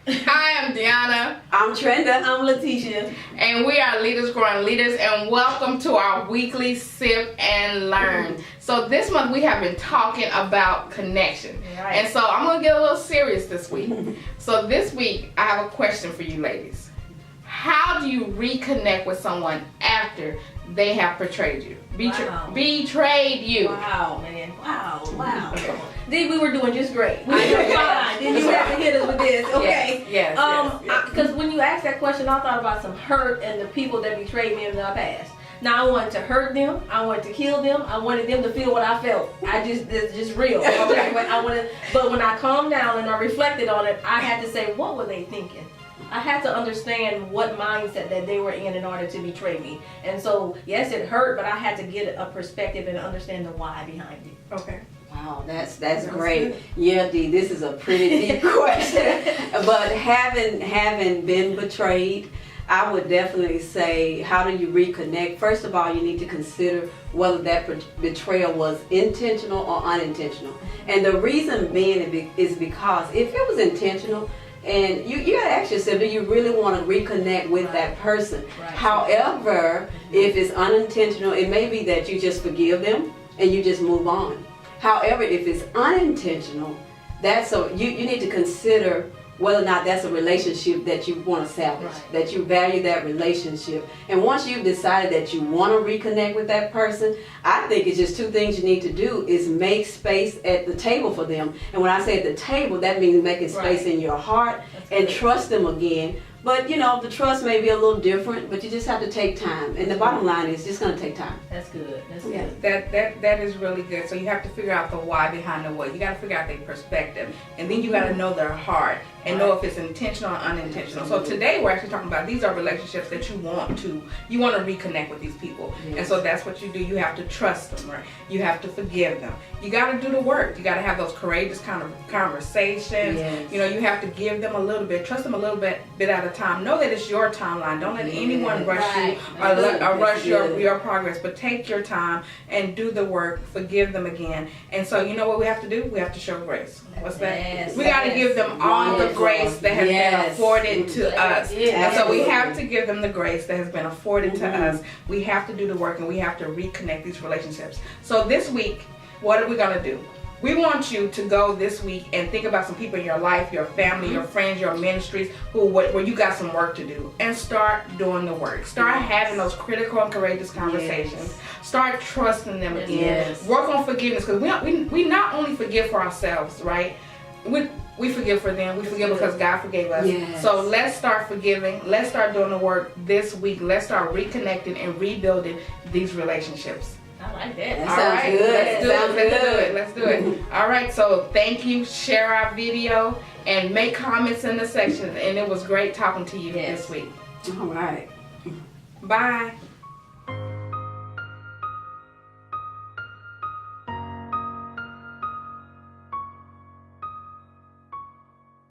Hi, I'm Deanna. I'm Trenda. I'm Letitia. And we are Leaders Growing Leaders, and welcome to our weekly Sip and Learn. So this month we have been talking about connection. Right. And so I'm going to get a little serious this week. So this week I have a question for you ladies. How do you reconnect with someone after they have betrayed you? Betrayed you. Wow, man. Wow. Then we were doing just great. We were fine. Then you have to hit us with this. Okay. Yes. Because when you asked that question, I thought about some hurt and the people that betrayed me in the past. Now I wanted to hurt them. I wanted to kill them. I wanted them to feel what I felt. It's just real. Okay. But when I calmed down and I reflected on it, I had to say, what were they thinking? I had to understand what mindset that they were in order to betray me. And so, yes, it hurt, but I had to get a perspective and understand the why behind it. Okay. Wow, that's great. Yeah, Dee, this is a pretty deep question. But having been betrayed, I would definitely say, how do you reconnect? First of all, you need to consider whether that betrayal was intentional or unintentional. And the reason being is because if it was intentional, and you gotta ask yourself, do you really want to reconnect with that person? Right. However, if it's unintentional, it may be that you just forgive them and you just move on. However, if it's unintentional, you need to consider whether or not that's a relationship that you want to salvage, that you value that relationship. And once you've decided that you want to reconnect with that person, I think it's just two things you need to do is make space at the table for them. And when I say at the table, that means making space in your heart and trust them again. But the trust may be a little different, but you just have to take time. And the bottom line is, it's just going to take time. That's good. That's Yeah. good. That is really good. So you have to figure out the why behind the what. You got to figure out their perspective, and then you got to know their heart and know if it's intentional or unintentional. So today we're actually talking about these are relationships that you want to reconnect with these people, and so that's what you do. You have to trust them, right? You have to forgive them. You got to do the work. You got to have those courageous kind of conversations. Yes. You have to give them a little bit, trust them a little bit at a time. Know that it's your timeline. Don't let anyone rush you or rush your progress, but take your time and do the work. Forgive them again. And so you know what we have to do? We have to show grace. What's that? Yes, We got to give them all the grace that has been afforded to us. And so we have to give them the grace that has been afforded to us. We have to do the work, and we have to reconnect these relationships. So this week, what are we going to do? We want you to go this week and think about some people in your life, your family, your friends, your ministries, where you got some work to do, and start doing the work. Start having those critical and courageous conversations. Start trusting them again. Work on forgiveness, because we not only forgive for ourselves, right? We forgive for them. We forgive because God forgave us. Yes. So let's start forgiving. Let's start doing the work this week. Let's start reconnecting and rebuilding these relationships. I like that. That sounds good. Let's do it. All right, so thank you. Share our video and make comments in the section. And it was great talking to you this week. All right. Bye.